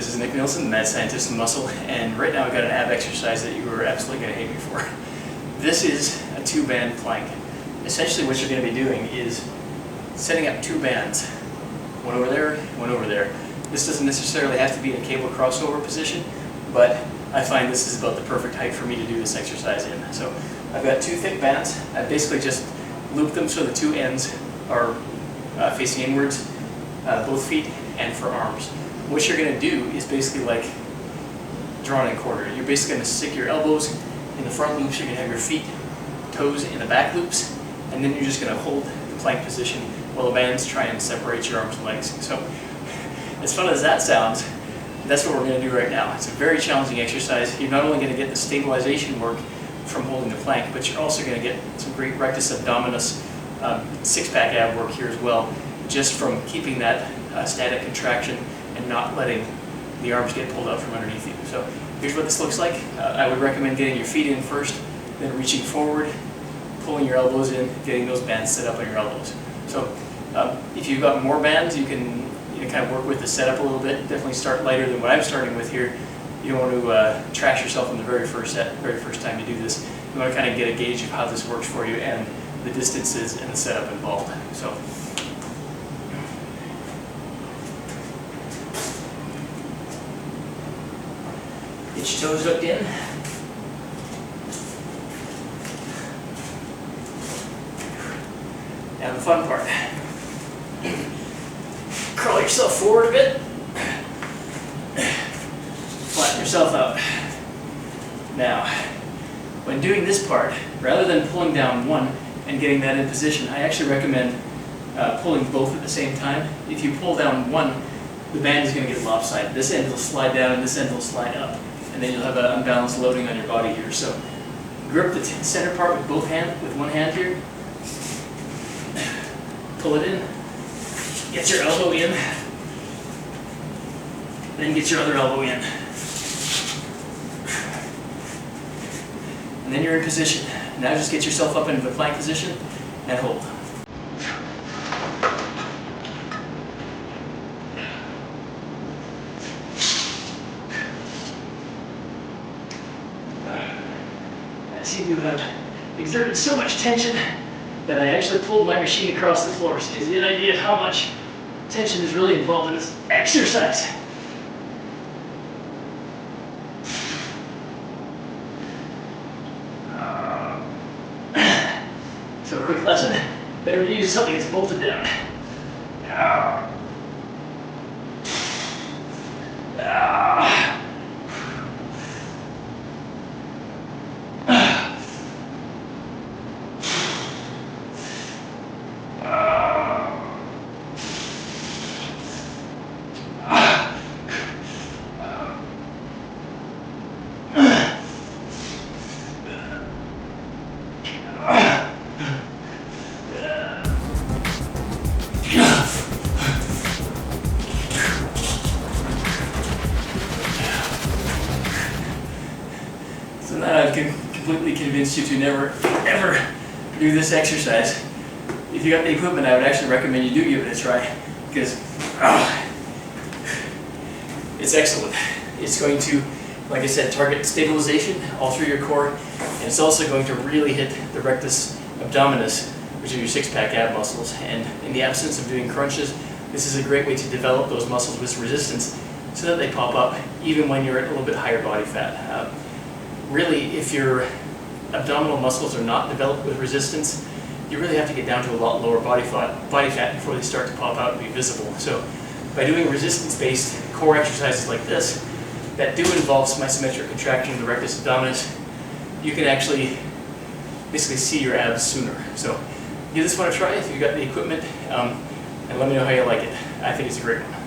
This is Nick Nilsson, the mad scientist in muscle, and right now I've got an ab exercise that you are absolutely going to hate me for. This is a 2-band plank. Essentially what you're going to be doing is setting up 2 bands, one over there, one over there. This doesn't necessarily have to be in a cable crossover position, but I find this is about the perfect height for me to do this exercise in. So I've got 2 thick bands. I basically just loop them so the 2 ends are facing inwards, both feet and for arms. What you're going to do is basically like drawn in quarter. You're basically going to stick your elbows in the front loops, you're going to have your feet, toes in the back loops, and then you're just going to hold the plank position while the bands try and separate your arms and legs. So, as fun as that sounds, that's what we're going to do right now. It's a very challenging exercise. You're not only going to get the stabilization work from holding the plank, but you're also going to get some great rectus abdominis, 6-pack ab work here as well, just from keeping that static contraction and not letting the arms get pulled out from underneath you. So here's what this looks like. I would recommend getting your feet in first, then reaching forward, pulling your elbows in, getting those bands set up on your elbows. So if you've got more bands, you can kind of work with the setup a little bit. Definitely start lighter than what I'm starting with here. You don't want to trash yourself in the very first time you do this. You want to kind of get a gauge of how this works for you and the distances and the setup involved. So. Get your toes hooked in. Now the fun part. Curl yourself forward a bit. Flatten yourself out. Now, when doing this part, rather than pulling down one and getting that in position, I actually recommend pulling both at the same time. If you pull down one, the band is going to get lopsided. This end will slide down and this end will slide up. And then you'll have an unbalanced loading on your body here. So grip the center part with one hand here. Pull it in. Get your elbow in. Then get your other elbow in. And then you're in position. Now just get yourself up into the plank position and hold. I seem to have exerted so much tension that I actually pulled my machine across the floor. So you get an idea of how much tension is really involved in this exercise. So a quick lesson, better to use something that's bolted down. So now I've completely convinced you to never, ever do this exercise. If you got the equipment, I would actually recommend you do give it a try, because it's excellent. It's going to, like I said, target stabilization all through your core, and it's also going to really hit the rectus abdominis, which are your 6-pack ab muscles. And in the absence of doing crunches, this is a great way to develop those muscles with resistance so that they pop up even when you're at a little bit higher body fat. Really, if your abdominal muscles are not developed with resistance, you really have to get down to a lot lower body fat before they start to pop out and be visible. So by doing resistance-based core exercises like this, that do involve some isometric contraction of the rectus abdominis, you can actually basically see your abs sooner. So give this one a try if you've got the equipment, and let me know how you like it. I think it's a great one.